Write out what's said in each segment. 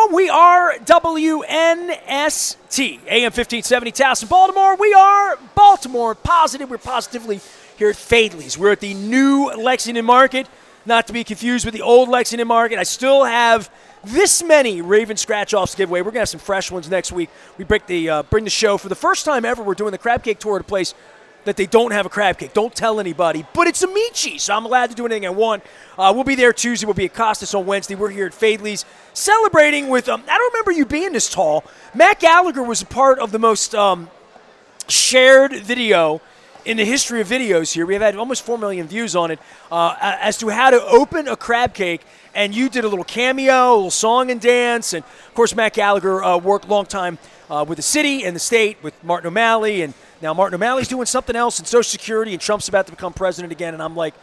home. We are WNST, AM 1570, Towson, Baltimore. We are Baltimore Positive. We're positively here at Fadley's. We're at the new Lexington Market, not to be confused with the old Lexington Market. I still have this many Raven scratch-offs to give away. We're going to have some fresh ones next week. We bring the show. For the first time ever, we're doing the crab cake tour at a place that they don't have a crab cake. Don't tell anybody. But it's Amici, so I'm allowed to do anything I want. We'll be there Tuesday. We'll be at Costas on Wednesday. We're here at Fadley's celebrating with, I don't remember you being this tall. Matt Gallagher was a part of the most shared video in the history of videos here. We've had almost 4 million views on it as to how to open a crab cake. And you did a little cameo, a little song and dance. And, of course, Matt Gallagher worked a long time with the city and the state with Martin O'Malley. And now Martin O'Malley's doing something else in Social Security, and Trump's about to become president again. And I'm like,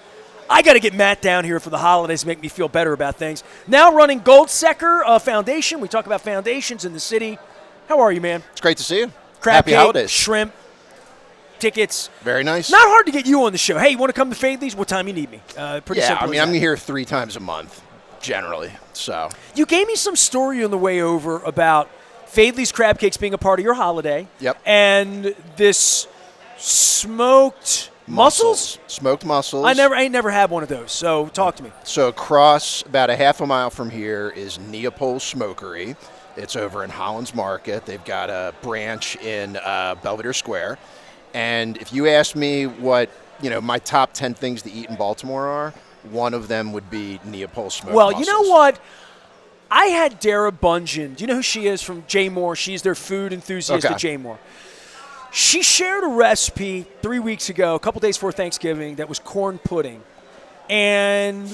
I got to get Matt down here for the holidays to make me feel better about things. Now running Goldseker Foundation. We talk about foundations in the city. How are you, man? It's great to see you. Crab Happy cake, holidays. Shrimp, tickets. Very nice. Not hard to get you on the show. Hey, you want to come to Fadley's? What time you need me? Pretty yeah, simple. I mean, I'm here 3 times a month, generally. So you gave me some story on the way over about Fadley's crab cakes being a part of your holiday. Yep. And this smoked mussels? Smoked mussels. I ain't never had one of those. So talk to me. So across about a half a mile from here is Neapol Smokery. It's over in Holland's Market. They've got a branch in Belvedere Square. And if you ask me what, my top 10 things to eat in Baltimore are, one of them would be Neapol smoked mussels. You know what? I had Dara Bungeon. Do you know who she is from J. Moore? She's their food enthusiast at J. Moore. She shared a recipe 3 weeks ago, a couple days before Thanksgiving, that was corn pudding. And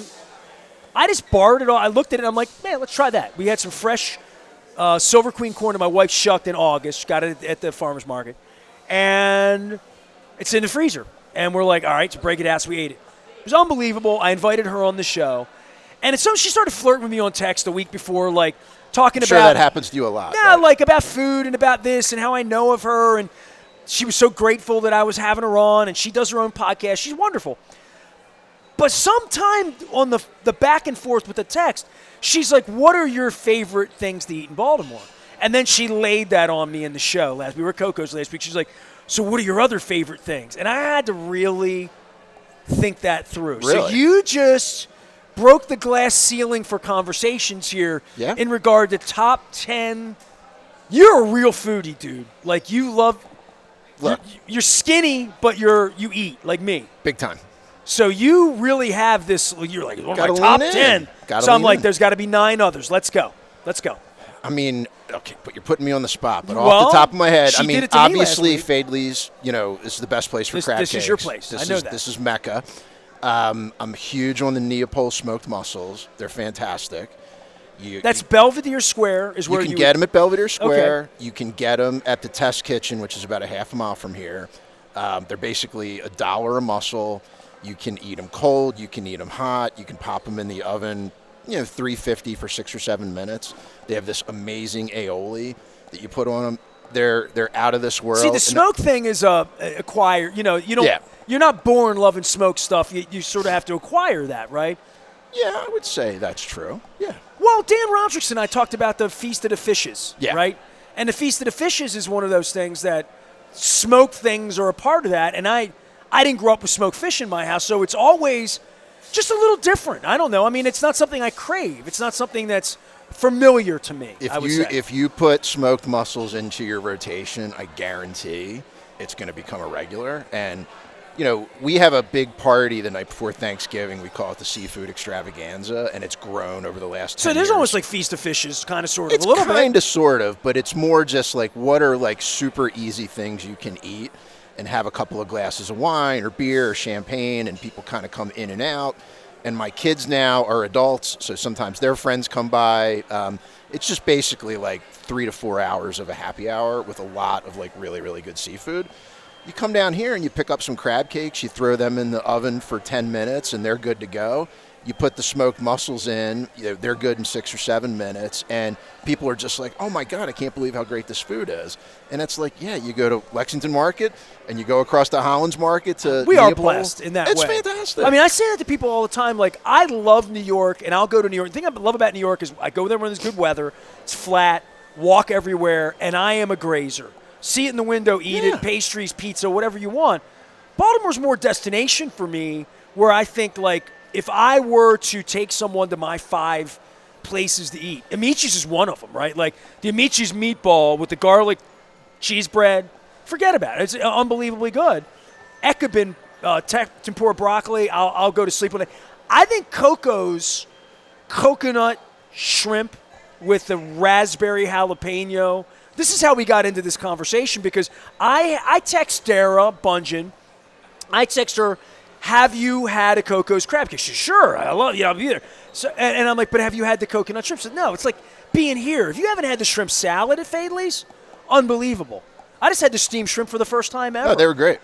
I just borrowed it all. I looked at it, and I'm like, man, let's try that. We had some fresh Silver Queen corn that my wife shucked in August. Got it at the farmer's market. And it's in the freezer. And we're like, all right, to break it out, so we ate it. It was unbelievable. I invited her on the show. And it's so she started flirting with me on text a week before, like talking about. Sure, that happens to you a lot. Yeah, right? Like about food and about this and how I know of her. And she was so grateful that I was having her on. And she does her own podcast. She's wonderful. But sometime on the back and forth with the text, she's like, what are your favorite things to eat in Baltimore? And then she laid that on me in the show. We were at Coco's last week. She's like, so what are your other favorite things? And I had to really think that through. Really? So you just broke the glass ceiling for conversations here in regard to top 10. You're a real foodie, dude. Like, you love – you're skinny, but you eat like me. Big time. So you really have this – you're like, one of my top 10. So I'm like, there's got to be 9 others. Let's go. I mean, okay, but you're putting me on the spot. But off the top of my head, I mean, obviously Fadley's, is the best place for crab cakes. This is your place. I know that. This is Mecca. I'm huge on the Neapol smoked mussels. They're fantastic. That's Belvedere Square is where you can get them at Belvedere Square. Okay. You can get them at the Test Kitchen, which is about a half a mile from here. They're basically $1 a mussel. You can eat them cold. You can eat them hot. You can pop them in the oven, 350 for 6 or 7 minutes. They have this amazing aioli that you put on them. They're out of this world. See, the smoke thing is acquired. You don't. Yeah. You're not born loving smoked stuff. You sort of have to acquire that, right? Yeah, I would say that's true. Yeah. Well, Dan Rodrickson and I talked about the Feast of the Fishes, right? And the Feast of the Fishes is one of those things that smoked things are a part of that. And I didn't grow up with smoked fish in my house, so it's always just a little different. I don't know. I mean, it's not something I crave. It's not something that's familiar to me, If you put smoked mussels into your rotation, I guarantee it's going to become a regular. And we have a big party the night before Thanksgiving. We call it the Seafood Extravaganza, and it's grown over the last 10 years. So there's almost like Feast of Fishes, kind of, sort of, it's a little bit. It's kind of, sort of, but it's more just like what are like super easy things you can eat and have a couple of glasses of wine or beer or champagne, and people kind of come in and out. And my kids now are adults, so sometimes their friends come by. It's just basically like 3 to 4 hours of a happy hour with a lot of like really, really good seafood. You come down here and you pick up some crab cakes, you throw them in the oven for 10 minutes, and they're good to go. You put the smoked mussels in, they're good in 6 or 7 minutes, and people are just like, oh my God, I can't believe how great this food is. And it's like, yeah, you go to Lexington Market and you go across to Hollands Market to We are Neapolitan. blessed in that way. It's fantastic. I mean, I say that to people all the time. Like, I love New York, and I'll go to New York. The thing I love about New York is I go there when there's good weather. It's flat, walk everywhere, and I am a grazer. See it in the window, eat it, pastries, pizza, whatever you want. Baltimore's more destination for me, where I think, like, if I were to take someone to my 5 places to eat, Amici's is one of them, right? Like, the Amici's meatball with the garlic cheese bread, forget about it. It's unbelievably good. Ekabin, tempura broccoli, I'll go to sleep on it. I think Coco's coconut shrimp with the raspberry jalapeno. This is how we got into this conversation, because I text Dara Bungeon. I text her, have you had a Coco's crab cake? She said, sure, I love I'll be there. So, and I'm like, but have you had the coconut shrimp? She said, no, it's like being here. If you haven't had the shrimp salad at Fadley's, unbelievable. I just had the steamed shrimp for the first time ever. Oh, they were great.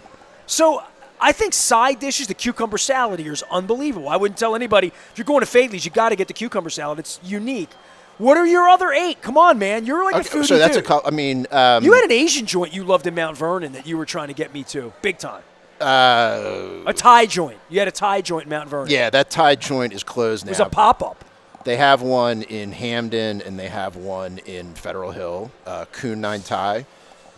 So I think side dishes, the cucumber salad here is unbelievable. I wouldn't tell anybody, if you're going to Fadley's, you got to get the cucumber salad. It's unique. What are your other 8? Come on, man. You're like a foodie, so that's dude. You had an Asian joint you loved in Mount Vernon that you were trying to get me to, big time. A Thai joint. You had a Thai joint in Mount Vernon. Yeah, that Thai joint is closed now. It was a pop-up. They have one in Hamden, and they have one in Federal Hill, Coon 9 Thai.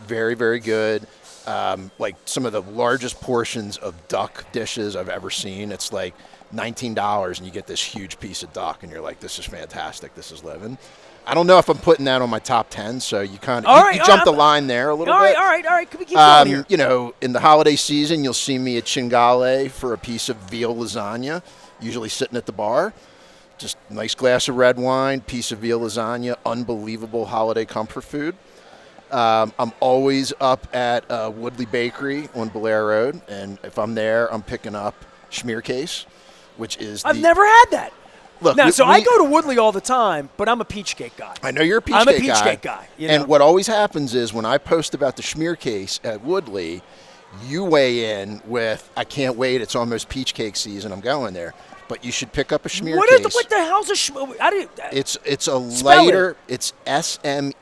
Very, very good. Like some of the largest portions of duck dishes I've ever seen. It's like $19, and you get this huge piece of duck, and you're like, this is fantastic. This is living. I don't know if I'm putting that on my top 10, so you kind of you jumped the line there a little bit. All right. Can we keep going here? You know, in the holiday season, you'll see me at Cingale for a piece of veal lasagna, usually sitting at the bar. Just nice glass of red wine, piece of veal lasagna, unbelievable holiday comfort food. I'm always up at Woodley Bakery on Belair Road, and if I'm there, I'm picking up Schmearcase, which is I've never had that. Look, now, I go to Woodley all the time, but I'm a peach cake guy. I know you're a peach cake guy. I'm a peach cake guy. You know? And what always happens is when I post about the Schmearcase at Woodley, you weigh in with, I can't wait, it's almost peach cake season, I'm going there. But you should pick up a Schmearcase. What the hell's a Schmearcase? It's a lighter, it's Smearcase,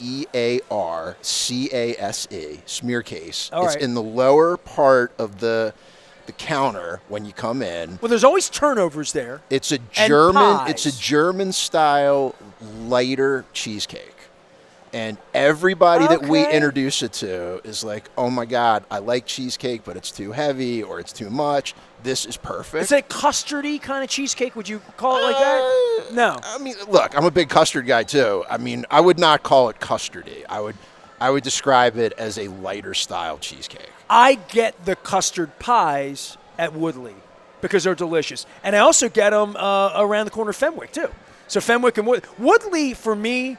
Schmearcase. All right. It's in the lower part of the counter when you come in. Well, there's always turnovers there. It's a German style lighter cheesecake. And everybody that we introduce it to is like, oh my God, I like cheesecake, but it's too heavy or it's too much. This is perfect. Is it custardy kind of cheesecake? Would you call it like that? No. I mean, look, I'm a big custard guy too. I mean, I would not call it custardy. I would describe it as a lighter style cheesecake. I get the custard pies at Woodley because they're delicious. And I also get them around the corner of Fenwick too. So Fenwick and Woodley, for me,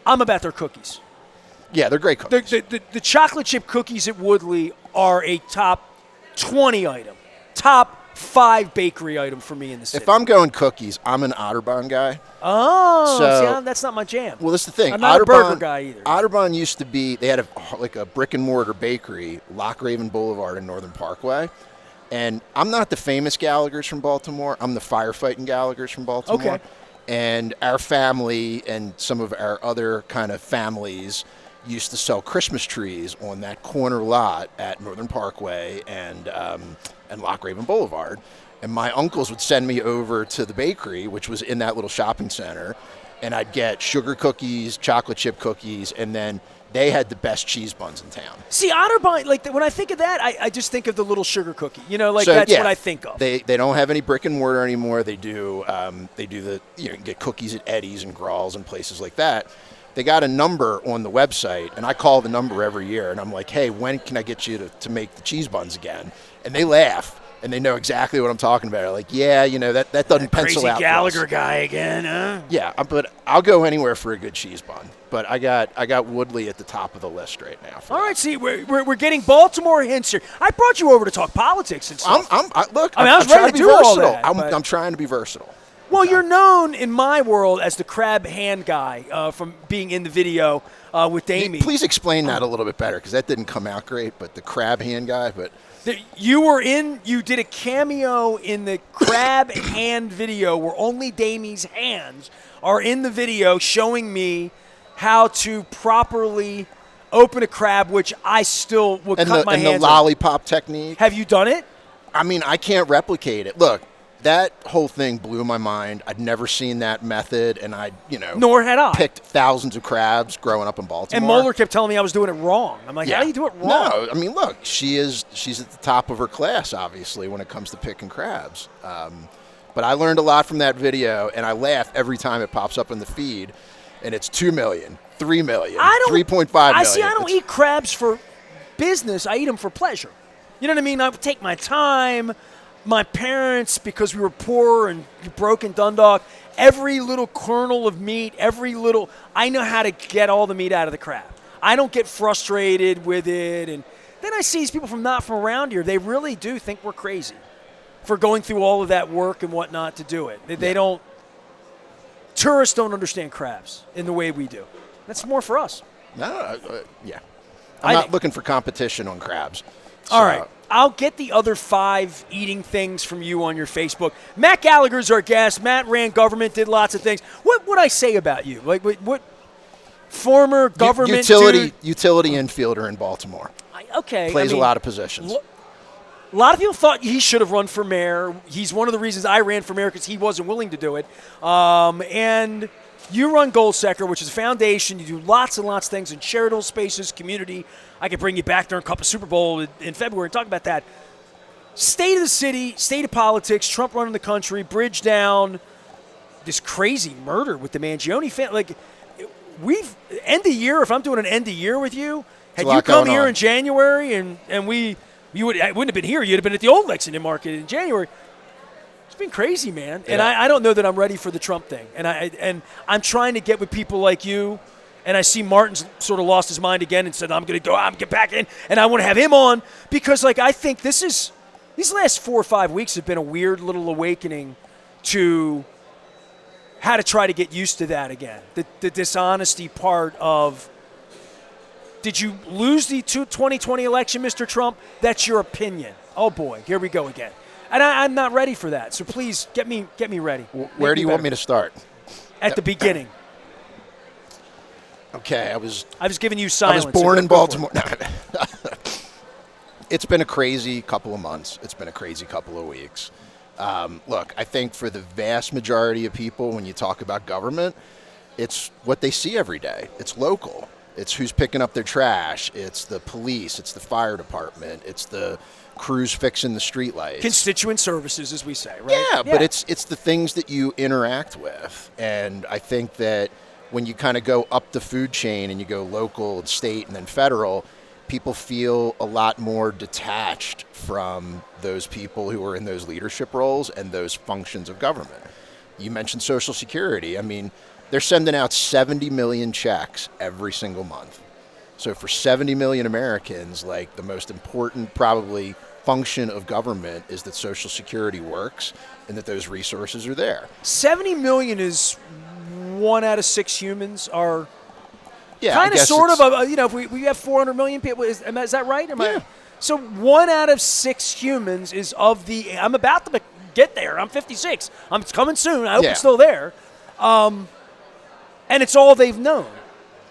I'm about their cookies. Yeah, they're great cookies. The chocolate chip cookies at Woodley are a top 20 item. Top 5 bakery item for me in the city. If I'm going cookies, I'm an Otterbahn guy. Oh, see, that's not my jam. Well, that's the thing. I'm not a burger guy either. Otterbahn used to be, they had a brick and mortar bakery, Loch Raven Boulevard in Northern Parkway. And I'm not the famous Gallaghers from Baltimore. I'm the firefighting Gallaghers from Baltimore. Okay. And our family and some of our other kind of families used to sell Christmas trees on that corner lot at Northern Parkway and Loch Raven Boulevard. And my uncles would send me over to the bakery, which was in that little shopping center, and I'd get sugar cookies, chocolate chip cookies, and then they had the best cheese buns in town. See, Otterbahn, when I think of that, I just think of the little sugar cookie. You know, that's what I think of. They don't have any brick and mortar anymore. They do you can get cookies at Eddie's and Grawl's and places like that. They got a number on the website, and I call the number every year, and I'm like, hey, when can I get you to make the cheese buns again? And they laugh, and they know exactly what I'm talking about. They're like, yeah, that doesn't pencil out. Crazy Gallagher guy again, huh? Yeah, but I'll go anywhere for a good cheese bun. But I got Woodley at the top of the list right now. All right, see, we're getting Baltimore hints here. I brought you over to talk politics and stuff. Look, I was ready to do all that. I'm trying to be versatile. Well, you're known in my world as the crab hand guy from being in the video with Damie. Please explain that a little bit better, because that didn't come out great. But the crab hand guy, but You did a cameo in the crab hand video where only Damie's hands are in the video, showing me how to properly open a crab, which I still would cut my hands on. And the lollipop technique. Have you done it? I mean, I can't replicate it. Look, that whole thing blew my mind. I'd never seen that method, and Nor had I. Picked thousands of crabs growing up in Baltimore. And Moeller kept telling me I was doing it wrong. I'm like, how do you do it wrong? No, I mean, look, she's at the top of her class, obviously, when it comes to picking crabs. But I learned a lot from that video, and I laugh every time it pops up in the feed, and it's 2 million, 3 million, 3.5 million. I don't eat crabs for business. I eat them for pleasure. You know what I mean? I take my time. My parents, because we were poor and broke in Dundalk, every little kernel of meat, I know how to get all the meat out of the crab. I don't get frustrated with it. And then I see these people not from around here. They really do think we're crazy for going through all of that work and whatnot to do it. They don't. Tourists don't understand crabs in the way we do. That's more for us. No, yeah. I'm not looking for competition on crabs. All right. I'll get the other 5 eating things from you on your Facebook. Matt Gallagher's our guest. Matt ran government, did lots of things. What would I say about you? Like what former government utility infielder in Baltimore. Plays a lot of positions. A lot of people thought he should have run for mayor. He's one of the reasons I ran for mayor, because he wasn't willing to do it. And you run Goldseker, which is a foundation. You do lots and lots of things in charitable spaces, community. I could bring you back during Cup of Super Bowl in February and talk about that. State of the city, state of politics, Trump running the country, bridge down, this crazy murder with the Mangione family. Like, end of year, if I'm doing an end of year with you, had you come here in January and I wouldn't have been here. You'd have been at the old Lexington Market in January. It's been crazy, man. And I don't know that I'm ready for the Trump thing. And I'm trying to get with people like you. And I see Martin's sort of lost his mind again and said, I'm going to get back in. And I want to have him on because, I think these last 4 or 5 weeks have been a weird little awakening to how to try to get used to that again. The dishonesty part of, did you lose the 2020 election, Mr. Trump? That's your opinion. Oh, boy, here we go again. And I'm not ready for that. So please get me ready. Where do you want me to start? At the beginning. Okay, I was giving you silence. I was born in Baltimore. No. It's been a crazy couple of months. It's been a crazy couple of weeks. Look, I think for the vast majority of people, when you talk about government, it's what they see every day. It's local. It's who's picking up their trash. It's the police. It's the fire department. It's the crews fixing the streetlights. Constituent services, as we say, right? Yeah, but it's the things that you interact with. And I think that when you kind of go up the food chain and you go local and state and then federal, people feel a lot more detached from those people who are in those leadership roles and those functions of government. You mentioned Social Security. I mean, they're sending out 70 million checks every single month. So for 70 million Americans, the most important probably function of government is that Social Security works and that those resources are there. 70 million is 1 out of 6 humans are Yeah, kind of sort of, if we have 400 million people, is that right? So 1 out of 6 humans is I'm about to get there. I'm 56. It's coming soon. I hope it's still there. And it's all they've known.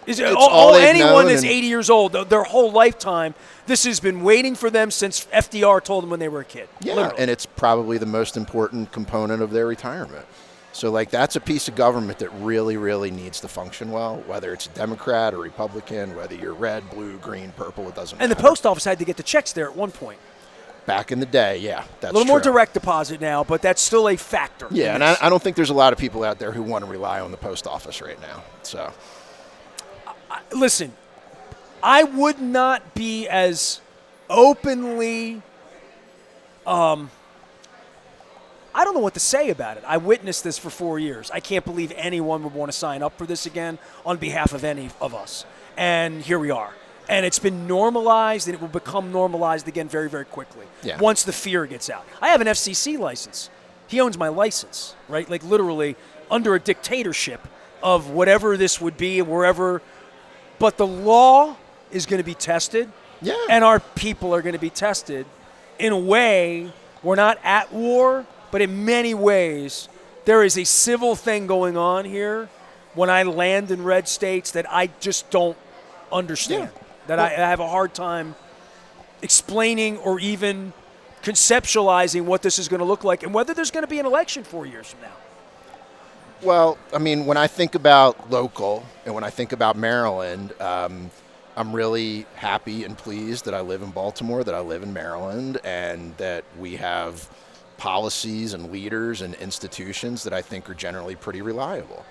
Anyone that's 80 years old, their whole lifetime, this has been waiting for them since FDR told them when they were a kid. Yeah, literally. And it's probably the most important component of their retirement. So, that's a piece of government that really, really needs to function well, whether it's a Democrat or Republican, whether you're red, blue, green, purple, it doesn't matter. And the post office had to get the checks there at one point. Back in the day, yeah, that's a little more direct deposit now, but that's still a factor. Yeah, and I don't think there's a lot of people out there who want to rely on the post office right now. So, listen, I would not be as openly I don't know what to say about it. I witnessed this for 4 years. I can't believe anyone would want to sign up for this again on behalf of any of us. And here we are. And it's been normalized, and it will become normalized again very, very quickly once the fear gets out. I have an FCC license. he owns my license, right? Like literally under a dictatorship of whatever this would be and wherever. But the law is going to be tested, and our people are going to be tested. In a way, we're not at war, but in many ways, there is a civil thing going on here when I land in red states that I just don't understand, that I have a hard time explaining or even conceptualizing what this is going to look like and whether there's going to be an election 4 years from now. Well, I mean, when I think about local and when I think about Maryland, I'm really happy and pleased that I live in Baltimore, that I live in Maryland, and that we have policies and leaders and institutions that I think are generally pretty reliable.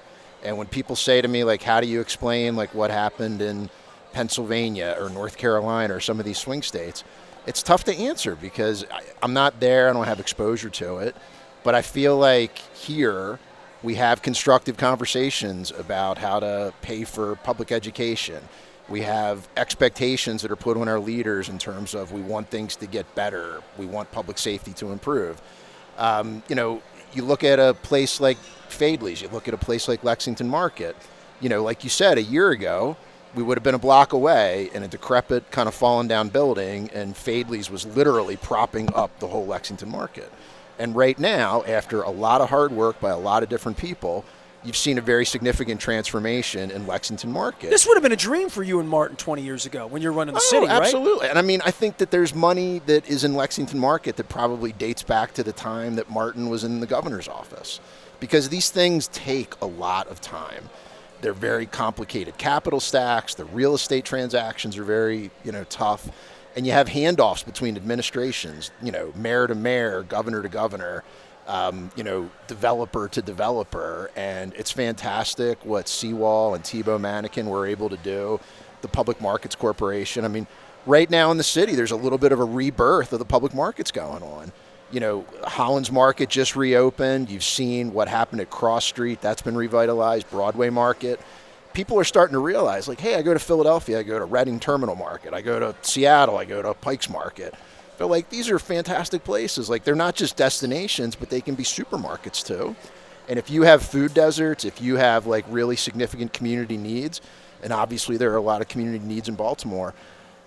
And when people say to me, like, how do you explain, like, what happened in Pennsylvania or North Carolina or some of these swing states, it's tough to answer because I'm not there, I don't have exposure to it, but I feel like here we have constructive conversations about how to pay for public education. We have expectations that are put on our leaders in terms of we want things to get better. We want public safety to improve. You look at a place like Fadley's, you look at a place like Lexington Market. Like you said, a year ago, we would have been a block away in a decrepit, kind of fallen down building, and Fadley's was literally propping up the whole Lexington Market. And right now, after a lot of hard work by a lot of different people, you've seen a very significant transformation in Lexington Market. This would have been a dream for you and Martin 20 years ago when you're running the city, right? Absolutely. And I mean, I think that there's money that is in Lexington Market that probably dates back to the time that Martin was in the governor's office, because these things take a lot of time. They're very complicated capital stacks. The real estate transactions are very, tough. And you have handoffs between administrations, mayor to mayor, governor to governor, developer to developer. And it's fantastic what Seawall and Tebow Mannequin were able to do, the Public Markets Corporation. I mean, right now in the city, there's a little bit of a rebirth of the public markets going on. Holland's Market just reopened. You've seen what happened at Cross Street. That's been revitalized. Broadway Market. People are starting to realize, like, hey, I go to Philadelphia, I go to Reading Terminal Market, I go to Seattle, I go to Pikes Market. They're like, these are fantastic places. Like, they're not just destinations, but they can be supermarkets too. And if you have food deserts, if you have, like, really significant community needs, and obviously there are a lot of community needs in Baltimore,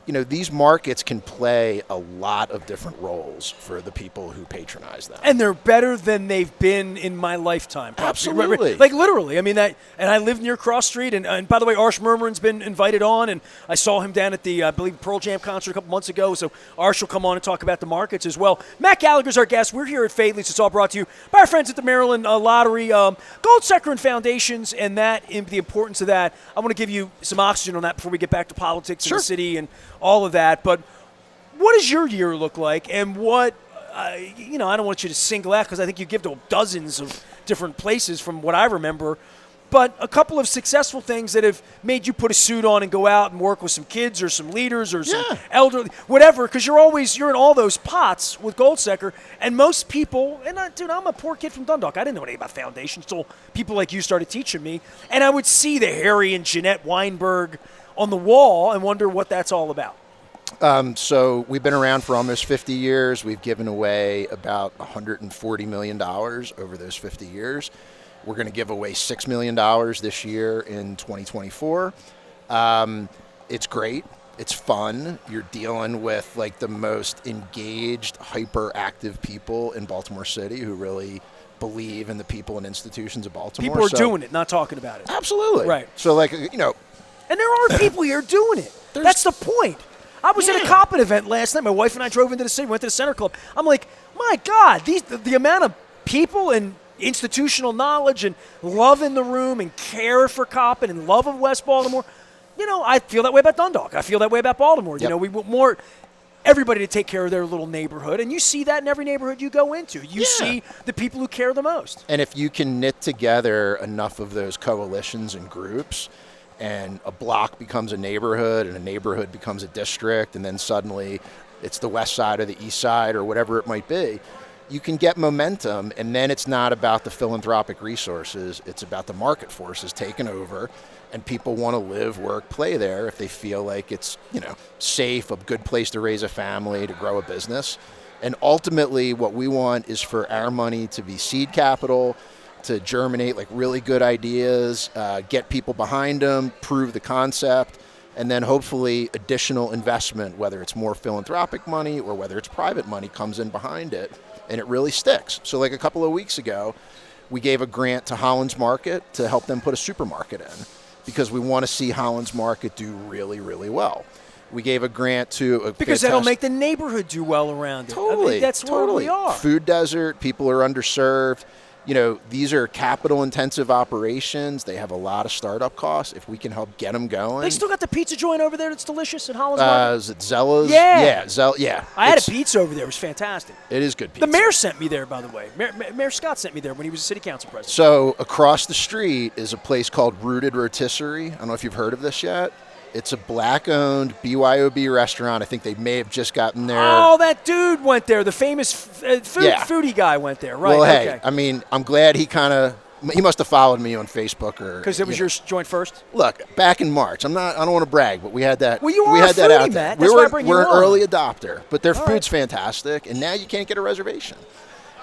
these markets can play a lot of different roles for the people who patronize them. And they're better than they've been in my lifetime. Absolutely. Like literally. I mean, and I live near Cross Street. And by the way, Arsh Murmurin's been invited on. And I saw him down at the, I believe, Pearl Jam concert a couple months ago. So Arsh will come on and talk about the markets as well. Matt Gallagher's our guest. We're here at Fadley's. It's all brought to you by our friends at the Maryland Lottery, Goldseker Foundations, and the importance of that. I want to give you some oxygen on that before we get back to politics in the city and all of that. But what does your year look like, and what I don't want you to single out because I think you give to dozens of different places from what I remember, but a couple of successful things that have made you put a suit on and go out and work with some kids or some leaders or some elderly, whatever, because you're in all those pots with Goldseker. And most people, and I'm a poor kid from Dundalk, I didn't know anything about foundations until people like you started teaching me, and I would see the Harry and Jeanette Weinberg on the wall and wonder what that's all about. So we've been around for almost 50 years. We've given away about $140 million over those 50 years. We're going to give away $6 million this year in 2024. It's great. It's fun. You're dealing with like the most engaged, hyperactive people in Baltimore City who really believe in the people and institutions of Baltimore. People are doing it, not talking about it. Absolutely. Right. So and there are people here doing it. That's the point. I was at a Coppin event last night. My wife and I drove into the city, went to the Center Club. I'm like, my God, the amount of people and institutional knowledge and love in the room and care for Coppin and love of West Baltimore. I feel that way about Dundalk. I feel that way about Baltimore. Yep. We want more everybody to take care of their little neighborhood, and you see that in every neighborhood you go into. You see the people who care the most. And if you can knit together enough of those coalitions and groups, and a block becomes a neighborhood, and a neighborhood becomes a district, and then suddenly it's the west side or the east side or whatever it might be, you can get momentum, and then it's not about the philanthropic resources, it's about the market forces taking over, and people want to live, work, play there if they feel like it's, safe, a good place to raise a family, to grow a business. And ultimately, what we want is for our money to be seed capital, to germinate like really good ideas, get people behind them, prove the concept, and then hopefully additional investment, whether it's more philanthropic money or whether it's private money, comes in behind it, and it really sticks. So like a couple of weeks ago, we gave a grant to Holland's Market to help them put a supermarket in, because we want to see Holland's Market do really, really well. We gave a grant to because that'll make the neighborhood do well around it. Totally, I mean, that's where we are. Food desert, people are underserved. You know, these are capital-intensive operations. They have a lot of startup costs. If we can help get them going. They still got the pizza joint over there that's delicious at Holland's Market? Is it Zella's? Yeah. Yeah. I had a pizza over there. It was fantastic. It is good pizza. The mayor sent me there, by the way. Mayor Scott sent me there when he was a city council president. So across the street is a place called Rooted Rotisserie. I don't know if you've heard of this yet. It's a black-owned BYOB restaurant. I think they may have just gotten there. Oh, that dude went there. The famous foodie guy went there, right? Well, okay. hey, I mean, I'm glad he must have followed me on Facebook or because it was your joint first. Look, back in March, I don't want to brag, but we had that. Well, you we are had a that foodie, out there. Matt. That's why I bring you We're an on. early adopter, but their All food's right. fantastic, and now you can't get a reservation.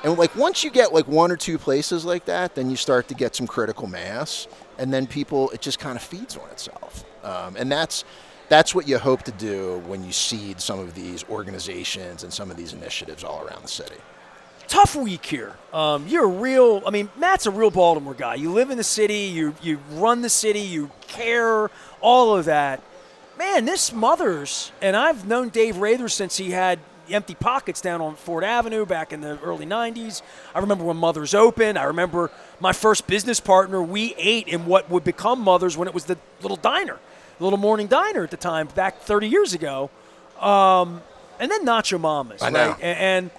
And like once you get like one or two places like that, then you start to get some critical mass, and then it just kind of feeds on itself, and that's what you hope to do when you seed some of these organizations and some of these initiatives all around the city. Tough week here. Matt's a real Baltimore guy. You live in the city, you run the city, you care, all of that. Man, this Mothers, and I've known Dave Rather since he had empty pockets down on Ford Avenue back in the early 90s. I remember when Mothers opened. I remember my first business partner, we ate in what would become Mothers when it was the little diner. Little morning diner at the time, back 30 years ago, and then Nacho Mamas, I know. right? And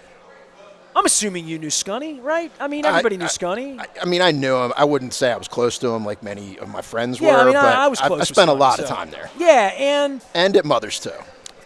I'm assuming you knew Scunny, right? I mean, everybody knew Scunny. I knew him. I wouldn't say I was close to him like many of my friends were. Yeah, I mean, but I was close. I spent a Scunny, lot of time there. Yeah, and at Mother's too.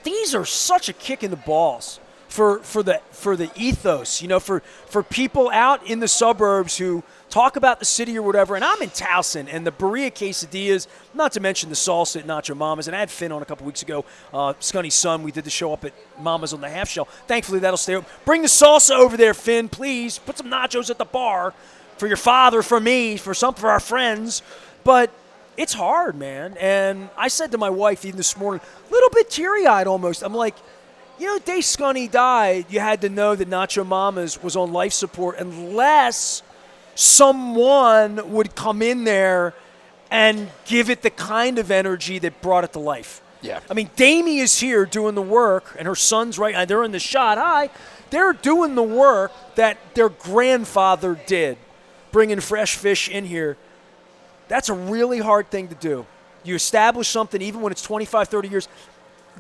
These are such a kick in the balls for the ethos, you know, for people out in the suburbs who talk about the city or whatever. And I'm in Towson, and the burrito quesadillas, not to mention the salsa at Nacho Mama's. And I had Finn on a couple weeks ago, Scunny's son. We did the show up at Mama's on the half shell. Thankfully, that'll stay open. Bring the salsa over there, Finn, please. Put some nachos at the bar for your father, for me, for our friends. But it's hard, man. And I said to my wife even this morning, a little bit teary-eyed almost. I'm like, you know, the day Scunny died, you had to know that Nacho Mama's was on life support unless someone would come in there and give it the kind of energy that brought it to life. Yeah. I mean, Damie is here doing the work, and her son's right. They're in the shot. Hi. They're doing the work that their grandfather did, bringing fresh fish in here. That's a really hard thing to do. You establish something even when it's 25, 30 years.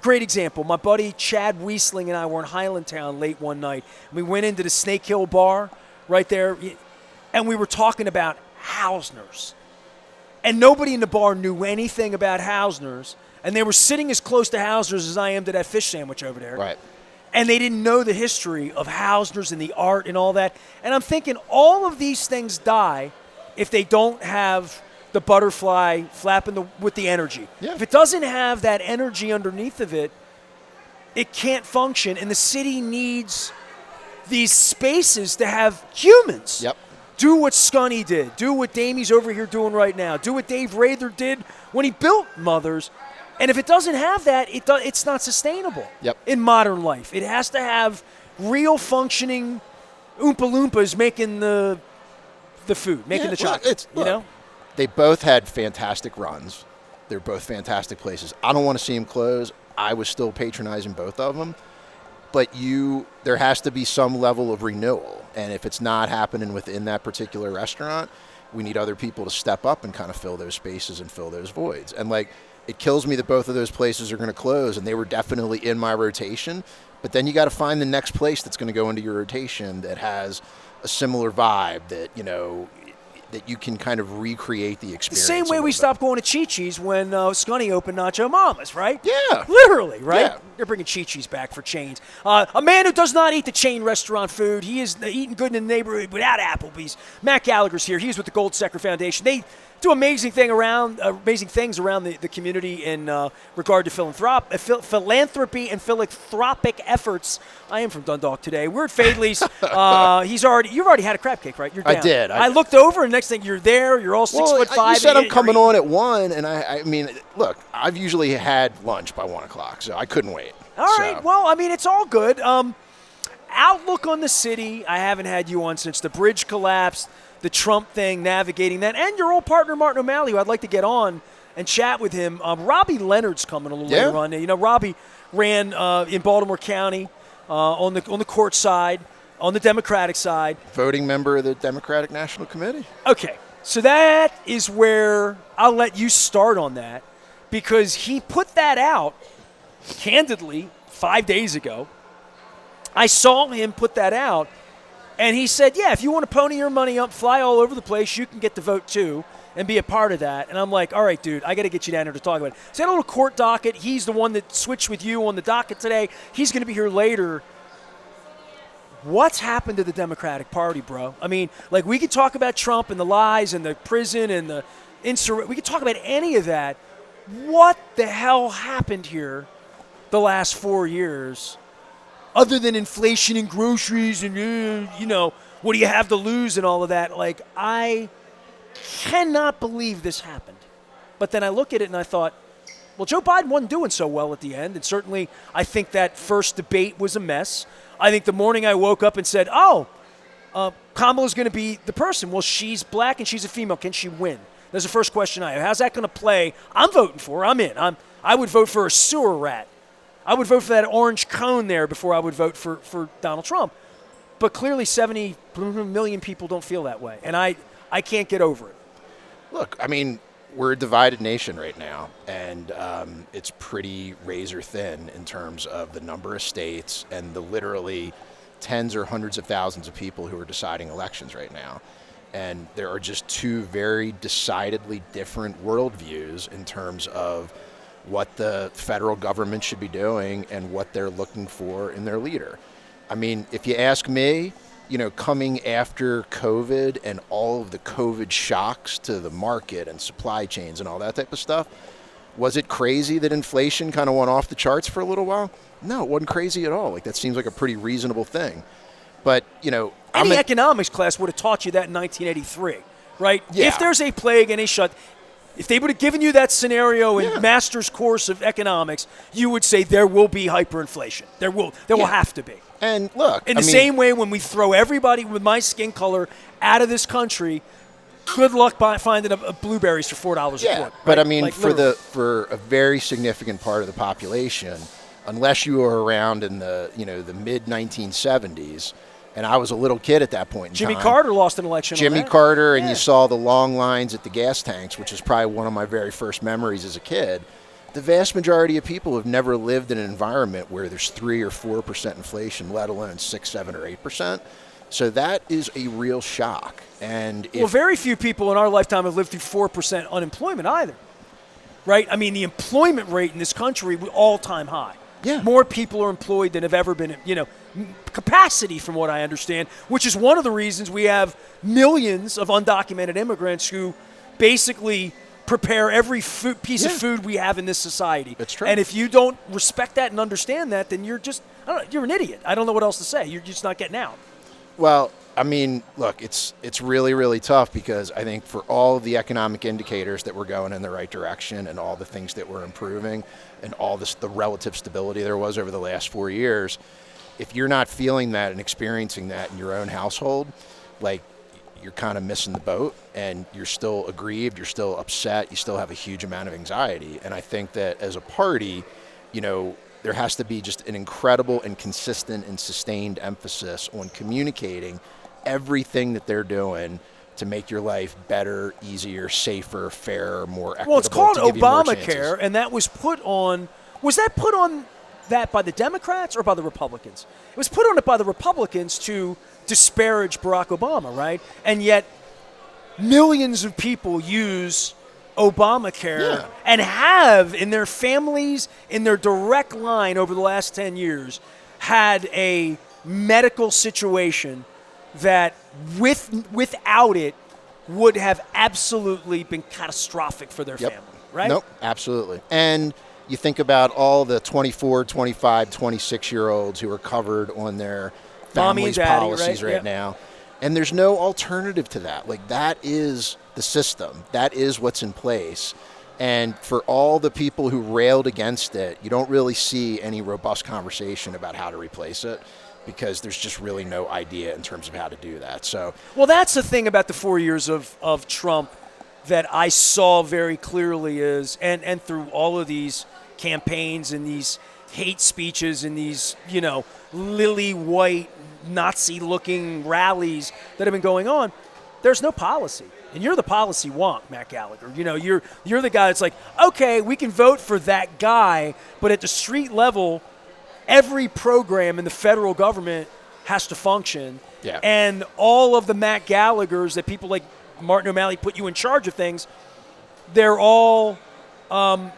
Great example. My buddy Chad Wiesling and I were in Highlandtown late one night. We went into the Snake Hill Bar right there, and we were talking about Hausner's. And nobody in the bar knew anything about Hausner's, and they were sitting as close to Hausner's as I am to that fish sandwich over there. Right. And they didn't know the history of Hausner's and the art and all that. And I'm thinking all of these things die if they don't have the butterfly flapping with the energy. Yeah. If it doesn't have that energy underneath of it, it can't function. And the city needs these spaces to have humans. Yep. Do what Scunny did. Do what Damie's over here doing right now. Do what Dave Rather did when he built Mothers. And if it doesn't have that, it's not sustainable in modern life. It has to have real functioning Oompa Loompas making the food, making the chocolate. They both had fantastic runs. They're both fantastic places. I don't want to see them close. I was still patronizing both of them. But there has to be some level of renewal. And if it's not happening within that particular restaurant, we need other people to step up and kind of fill those spaces and fill those voids. And it kills me that both of those places are going to close, and they were definitely in my rotation. But then you got to find the next place that's going to go into your rotation that has a similar vibe that, that you can kind of recreate the experience. The same way we stopped going to Chi-Chi's when Scunny opened Nacho Mama's, right? Yeah. Literally, right? Yeah. They're bringing Chi-Chi's back for chains. A man who does not eat the chain restaurant food. He is eating good in the neighborhood without Applebee's. Matt Gallagher's here. He's with the Goldseker Foundation. They do amazing things around the community in regard to philanthropy and philanthropic efforts. I am from Dundalk today. We're at Fadley's. You've already had a crab cake, right? You're down. I did. I looked over, and next thing you're there. You're all 6'5". You said I'm coming on at 1, and I mean, look, I've usually had lunch by 1 o'clock, so I couldn't wait. All right. Well, I mean, it's all good. Outlook on the city. I haven't had you on since the bridge collapsed, the Trump thing, navigating that, and your old partner Martin O'Malley, who I'd like to get on and chat with him. Robbie Leonard's coming a little later on. You know, Robbie ran in Baltimore County on the court side, on the Democratic side. Voting member of the Democratic National Committee. Okay, so that is where I'll let you start on that, because he put that out candidly 5 days ago. I saw him put that out, and he said, yeah, if you want to pony your money up, fly all over the place, you can get the vote too and be a part of that. And I'm like, all right, dude, I got to get you down here to talk about it. So I had a little court docket. He's the one that switched with you on the docket today. He's going to be here later. What's happened to the Democratic Party, bro? I mean, like, we could talk about Trump and the lies and the prison and the insurrection. We could talk about any of that. What the hell happened here the last 4 years, other than inflation and groceries and, what do you have to lose and all of that? Like, I cannot believe this happened. But then I look at it and I thought, well, Joe Biden wasn't doing so well at the end. And certainly I think that first debate was a mess. I think the morning I woke up and said, Kamala's going to be the person. Well, she's black and she's a female. Can she win? That's the first question I have. How's that going to play? I'm voting for her. I'm in. I would vote for a sewer rat. I would vote for that orange cone there before I would vote for Donald Trump. But clearly 70 million people don't feel that way. And I can't get over it. Look, I mean, we're a divided nation right now, and it's pretty razor thin in terms of the number of states and the literally tens or hundreds of thousands of people who are deciding elections right now. And there are just two very decidedly different worldviews in terms of what the federal government should be doing and what they're looking for in their leader. I mean, if you ask me, coming after COVID and all of the COVID shocks to the market and supply chains and all that type of stuff, was it crazy that inflation kind of went off the charts for a little while? No, it wasn't crazy at all. Like, that seems like a pretty reasonable thing. But, any economics class would have taught you that in 1983, right? Yeah. If there's a plague and a shut, if they would have given you that scenario in master's course of economics, you would say there will be hyperinflation. There will have to be. And look, in the same way, when we throw everybody with my skin color out of this country, good luck finding blueberries for $4 a quart. Right? But I mean, like, for a very significant part of the population, unless you were around in the mid 1970s, and I was a little kid at that point in time. Jimmy Carter lost an election. Jimmy Carter, and you saw the long lines at the gas tanks, which is probably one of my very first memories as a kid. The vast majority of people have never lived in an environment where there's 3 or 4% inflation, let alone 6, 7, or 8%. So that is a real shock. And very few people in our lifetime have lived through 4% unemployment either, right? I mean, the employment rate in this country was all-time high. Yeah. More people are employed than have ever been, capacity from what I understand, which is one of the reasons we have millions of undocumented immigrants who basically prepare every piece of food we have in this society. That's true. And if you don't respect that and understand that, then you're just, you're an idiot. I don't know what else to say. You're just not getting out. Well, I mean, look, it's really, really tough because I think for all of the economic indicators that we're going in the right direction and all the things that we're improving and all the relative stability there was over the last 4 years, if you're not feeling that and experiencing that in your own household, like, you're kind of missing the boat and you're still aggrieved, you're still upset, you still have a huge amount of anxiety. And I think that as a party, there has to be just an incredible and consistent and sustained emphasis on communicating everything that they're doing to make your life better, easier, safer, fairer, more equitable. Well, it's called Obamacare, and that was put on that by the Democrats or by the Republicans? It was put on it by the Republicans to disparage Barack Obama, right? And yet millions of people use Obamacare and have in their families, in their direct line over the last 10 years, had a medical situation that without it would have absolutely been catastrophic for their family, right? Nope, absolutely. And you think about all the 24, 25, 26-year-olds who are covered on their Mommy and families' daddy, policies right now. And there's no alternative to that. Like, that is the system. That is what's in place. And for all the people who railed against it, you don't really see any robust conversation about how to replace it, because there's just really no idea in terms of how to do that. So, well, that's the thing about the 4 years of Trump that I saw very clearly is, and through all of these campaigns and these hate speeches and these, lily white Nazi-looking rallies that have been going on, there's no policy. And you're the policy wonk, Matt Gallagher. You're the guy that's like, okay, we can vote for that guy, but at the street level, every program in the federal government has to function. Yeah. And all of the Matt Gallaghers that people like Martin O'Malley put you in charge of things, they're all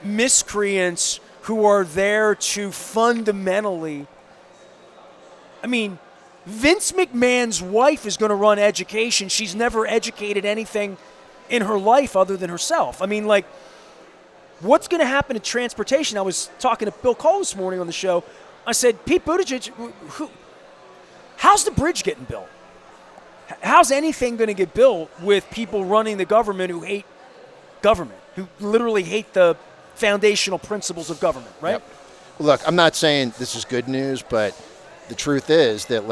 miscreants who are there to fundamentally, Vince McMahon's wife is going to run education. She's never educated anything in her life other than herself. What's going to happen to transportation? I was talking to Bill Cole this morning on the show. I said, Pete Buttigieg, how's the bridge getting built? How's anything going to get built with people running the government who hate government, who literally hate the foundational principles of government, right? Yep. Look, I'm not saying this is good news, but the truth is that,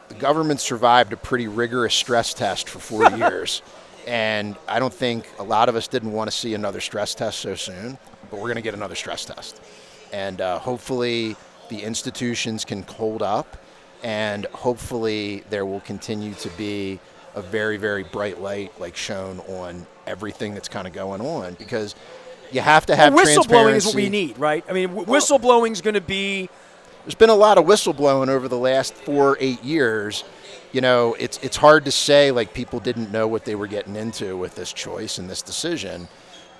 the government survived a pretty rigorous stress test for 4 years. And I don't think a lot of us didn't want to see another stress test so soon, but we're going to get another stress test. And hopefully the institutions can hold up, and hopefully there will continue to be a very, very bright light shown on everything that's kind of going on, because you have to have transparency. Whistleblowing is what we need, right? Whistleblowing is going to be... There's been a lot of whistleblowing over the last 4 or 8 years. It's hard to say people didn't know what they were getting into with this choice and this decision.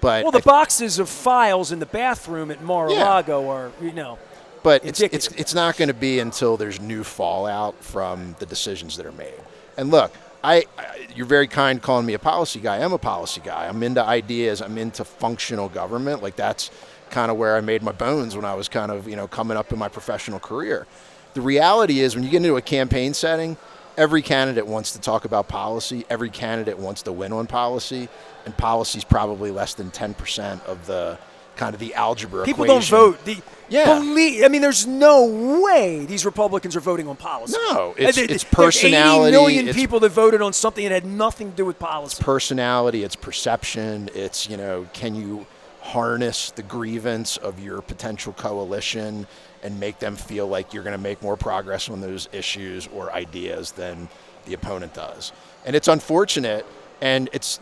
But the boxes of files in the bathroom at Mar-a-Lago are, But indicative. it's not going to be until there's new fallout from the decisions that are made. And look, you're very kind calling me a policy guy. I'm a policy guy. I'm into ideas. I'm into functional government. That's kind of where I made my bones when I was kind of, coming up in my professional career. The reality is, when you get into a campaign setting, every candidate wants to talk about policy. Every candidate wants to win on policy, and policy is probably less than 10% of the kind of the algebra People equation. don't vote. There's no way these Republicans are voting on policy. No, it's personality. There's 80 million people that voted on something that had nothing to do with policy. It's personality. It's perception. It's, can you harness the grievance of your potential coalition and make them feel like you're going to make more progress on those issues or ideas than the opponent does. And it's unfortunate, and it's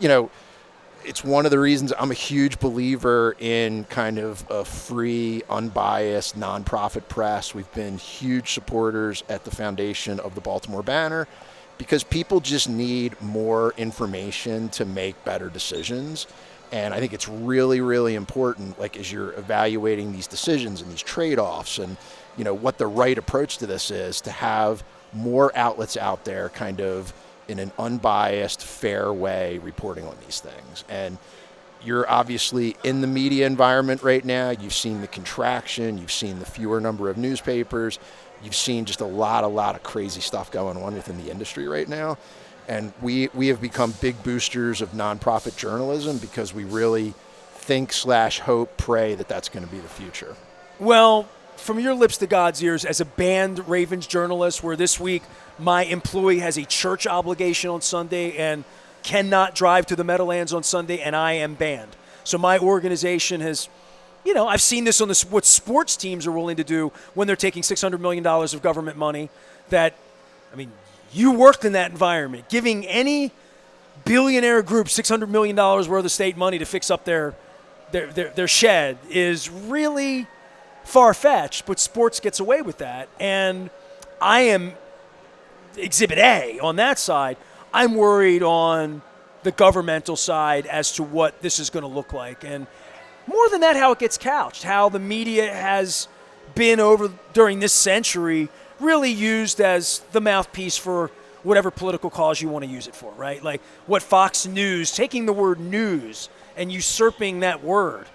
one of the reasons I'm a huge believer in kind of a free, unbiased, nonprofit press. We've been huge supporters at the foundation of the Baltimore Banner, because people just need more information to make better decisions. And I think it's really, really important, as you're evaluating these decisions and these trade-offs and, what the right approach to this is, to have more outlets out there kind of in an unbiased, fair way reporting on these things. And you're obviously in the media environment right now. You've seen the contraction. You've seen the fewer number of newspapers. You've seen just a lot of crazy stuff going on within the industry right now. And we have become big boosters of nonprofit journalism, because we really think / hope, pray that that's going to be the future. Well, from your lips to God's ears, as a banned Ravens journalist, where this week my employee has a church obligation on Sunday and cannot drive to the Meadowlands on Sunday, and I am banned. So my organization has, I've seen this on what sports teams are willing to do when they're taking $600 million of government money. You worked in that environment. Giving any billionaire group $600 million worth of state money to fix up their shed is really far-fetched, but sports gets away with that. And I am Exhibit A on that side. I'm worried on the governmental side as to what this is going to look like. And more than that, how it gets couched, how the media has been during this century really used as the mouthpiece for whatever political cause you want to use it for, right? Like what Fox News, taking the word news and usurping that word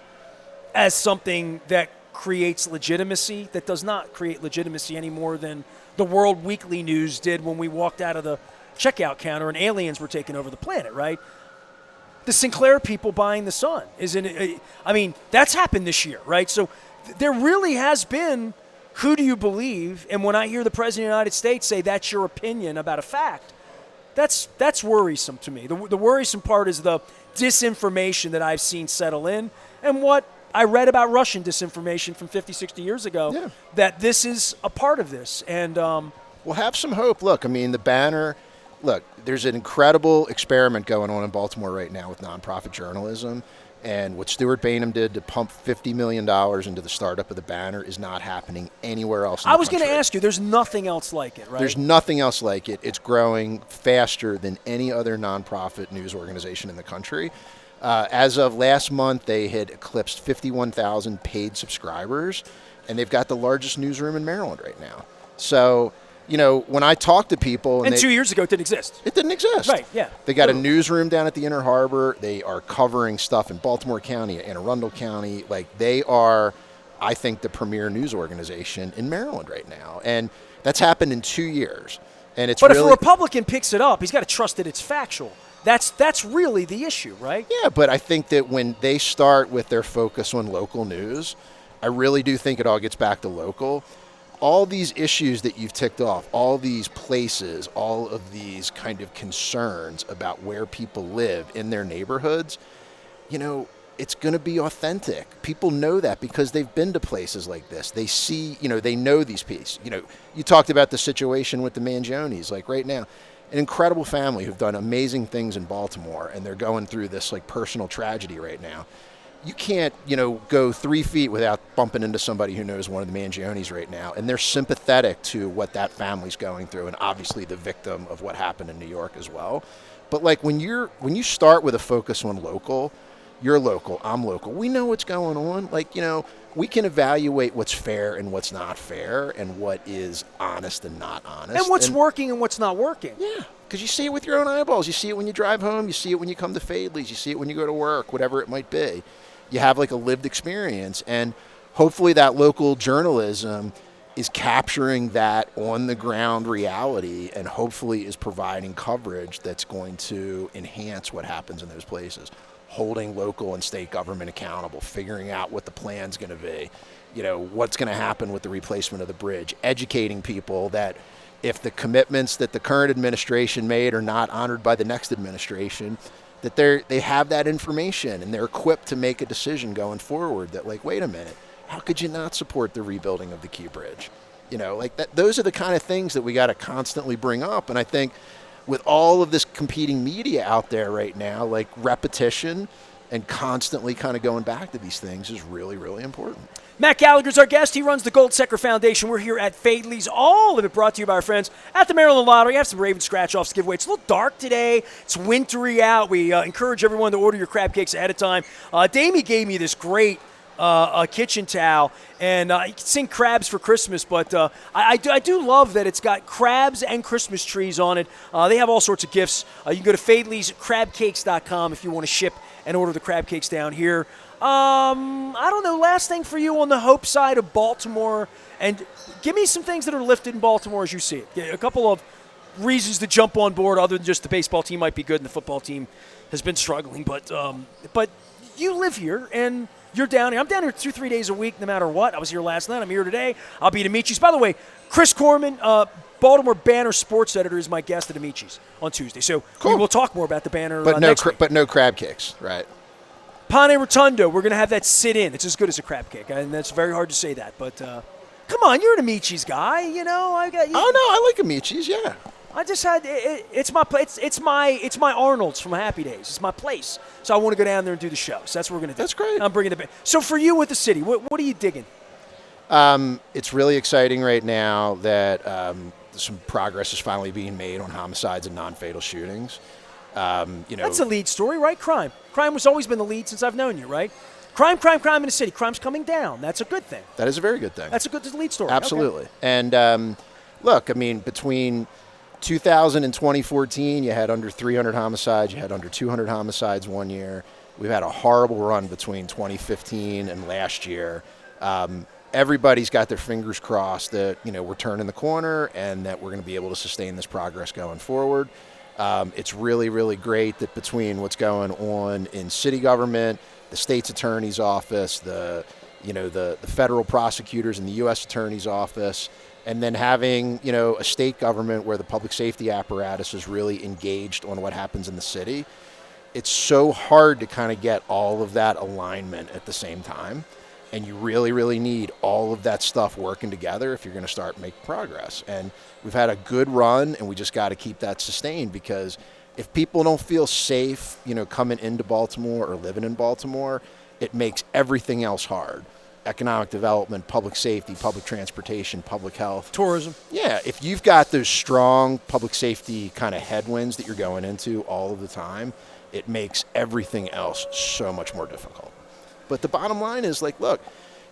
as something that creates legitimacy, that does not create legitimacy any more than the World Weekly News did when we walked out of the checkout counter and aliens were taking over the planet, right? The Sinclair people buying the Sun that's happened this year, right? So there really has been, who do you believe? And when I hear the President of the United States say that's your opinion about a fact, that's worrisome to me. The worrisome part is the disinformation that I've seen settle in, and what I read about Russian disinformation from 50, 60 years ago, that this is a part of this. And well, have some hope. Look, I mean, the banner, there's an incredible experiment going on in Baltimore right now with nonprofit journalism. And what Stuart Bainham did to pump $50 million into the startup of the banner is not happening anywhere else in the country. I was going to ask you, there's nothing else like it, right? There's nothing else like it. It's growing faster than any other nonprofit news organization in the country. As of last month, they had eclipsed 51,000 paid subscribers, and they've got the largest newsroom in Maryland right now. So, when I talk to people... And 2 years ago, it didn't exist. It didn't exist. Right, yeah. They got a newsroom down at the Inner Harbor. They are covering stuff in Baltimore County, Anne Arundel County. They are, I think, the premier news organization in Maryland right now. And that's happened in 2 years. And it's But if a Republican picks it up, he's got to trust that it's factual. That's really the issue, right? Yeah, but I think that when they start with their focus on local news, I really do think it all gets back to local. All these issues that you've ticked off, all these places, all of these kind of concerns about where people live in their neighborhoods, it's going to be authentic. People know that because they've been to places like this. They see, they know these pieces. You talked about the situation with the Mangionis, right now. An incredible family who've done amazing things in Baltimore, and they're going through this personal tragedy right now. You can't, go 3 feet without bumping into somebody who knows one of the Mangionis right now, and they're sympathetic to what that family's going through, and obviously the victim of what happened in New York as well. But when you start with a focus on local, you're local, I'm local. We know what's going on. We can evaluate what's fair and what's not fair, and what is honest and not honest, and what's working and what's not working. Yeah. Because you see it with your own eyeballs. You see it when you drive home. You see it when you come to Fadley's. You see it when you go to work, whatever it might be. You have a lived experience, and hopefully that local journalism is capturing that on-the-ground reality, and hopefully is providing coverage that's going to enhance what happens in those places, holding local and state government accountable, figuring out what the plan's going to be, what's going to happen with the replacement of the bridge, educating people that if the commitments that the current administration made are not honored by the next administration, that they have that information and they're equipped to make a decision going forward that wait a minute, how could you not support the rebuilding of the Key Bridge? Those are the kind of things that we got to constantly bring up. And I think with all of this competing media out there right now, repetition and constantly kind of going back to these things is really, really important. Matt Gallagher's our guest. He runs the Goldseker Foundation. We're here at Fadley's. All of it brought to you by our friends at the Maryland Lottery. I have some Raven scratch-offs to give away. It's a little dark today. It's wintry out. We encourage everyone to order your crab cakes ahead of time. Damie gave me this great kitchen towel, and you can sing crabs for Christmas, but I do love that it's got crabs and Christmas trees on it. They have all sorts of gifts. You can go to Fadley'sCrabCakes.com if you want to ship and order the crab cakes down here. I don't know, last thing for you on the hope side of Baltimore, and give me some things that are lifted in Baltimore as you see it. A couple of reasons to jump on board other than just the baseball team might be good and the football team has been struggling. But you live here, and you're down here. I'm down here 2-3 days a week no matter what. I was here last night. I'm here today. I'll be at Amici's. By the way, Chris Corman, Baltimore Banner sports editor, is my guest at Amici's on Tuesday. So cool. We will talk more about the Banner next week. But no crab cakes, right? Pane Rotundo, we're going to have that sit-in. It's as good as a crab cake, and that's very hard to say that. But come on, you're an Amici's guy, I got you. Oh no, I like Amici's, yeah. I just had it's my Arnold's from Happy Days. It's my place, so I want to go down there and do the show. So that's what we're going to do. That's great. I'm bringing it back. So for you with the city, what are you digging? It's really exciting right now that some progress is finally being made on homicides and non-fatal shootings. That's a lead story, right? Crime has always been the lead since I've known you, right? Crime in the city. Crime's coming down. That's a good thing. That is a very good thing. That's a good lead story. Absolutely. Okay. And look, between 2000 and 2014, you had under 300 homicides. You had under 200 homicides one year. We've had a horrible run between 2015 and last year. Everybody's got their fingers crossed that, we're turning the corner and that we're going to be able to sustain this progress going forward. It's really, really great that between what's going on in city government, the state's attorney's office, the federal prosecutors in the U.S. attorney's office, and then having, a state government where the public safety apparatus is really engaged on what happens in the city, it's so hard to kind of get all of that alignment at the same time. And you really, really need all of that stuff working together if you're going to start making progress. And we've had a good run, and we just got to keep that sustained, because if people don't feel safe, coming into Baltimore or living in Baltimore, it makes everything else hard. Economic development, public safety, public transportation, public health. Tourism. Yeah, if you've got those strong public safety kind of headwinds that you're going into all of the time, it makes everything else so much more difficult. But the bottom line is, look,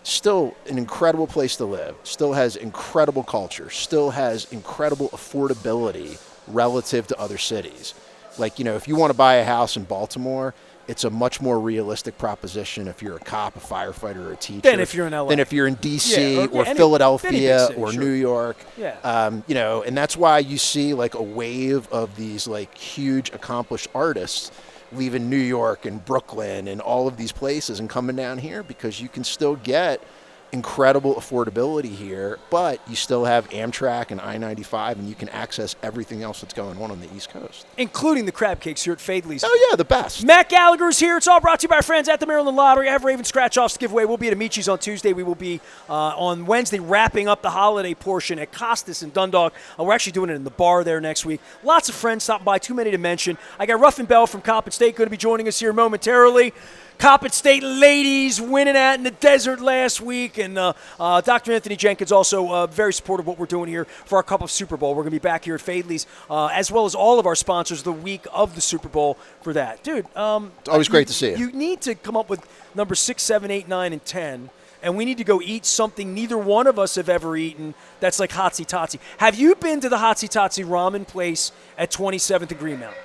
still an incredible place to live, still has incredible culture, still has incredible affordability relative to other cities. If you want to buy a house in Baltimore, it's a much more realistic proposition if you're a cop, a firefighter, or a teacher. Than if you're in LA. Than if you're in D.C. or any, Philadelphia city, or sure. New York. Yeah. And that's why you see a wave of these huge accomplished artists leaving New York and Brooklyn and all of these places and coming down here, because you can still get incredible affordability here, but you still have Amtrak and I-95, and you can access everything else that's going on the East Coast. Including the crab cakes here at Fadley's. Oh, yeah, the best. Matt Gallagher's here. It's all brought to you by our friends at the Maryland Lottery. I have Raven scratch-offs to give away. We'll be at Amici's on Tuesday. We will be on Wednesday wrapping up the holiday portion at Costas and Dundalk. We're actually doing it in the bar there next week. Lots of friends stopping by, too many to mention. I got Ruffin Bell from Coppin State going to be joining us here momentarily. Coppin State ladies winning out in the desert last week, and Dr. Anthony Jenkins also very supportive of what we're doing here for our Cup of Super Bowl. We're going to be back here at Fadley's, as well as all of our sponsors the week of the Super Bowl for that. Dude, it's always great to see you. You need to come up with number 6, 7, 8, 9, and 10, and we need to go eat something neither one of us have ever eaten that's like Hotsy Totsy. Have you been to the Hotsy Totsy ramen place at 27th and Greenmount?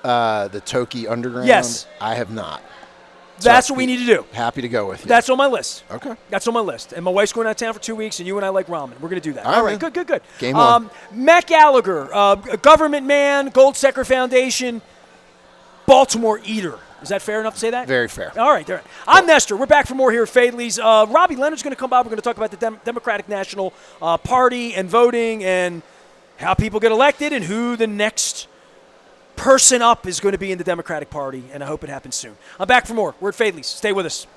The Toki Underground? Yes. I have not. That's what we need to do. Happy to go with you. That's on my list. Okay. That's on my list. And my wife's going out of town for 2 weeks, and you and I like ramen. We're going to do that. All right. Good. Game on. Matt Gallagher, a government man, Goldseker Foundation, Baltimore eater. Is that fair enough to say that? Very fair. All right. I'm Nestor. We're back for more here at Fadley's. Robbie Leonard's going to come by. We're going to talk about the Democratic National Party and voting and how people get elected and who the next person up is going to be in the Democratic Party, and I hope it happens soon. I'm back for more. We're at Fadley's. Stay with us.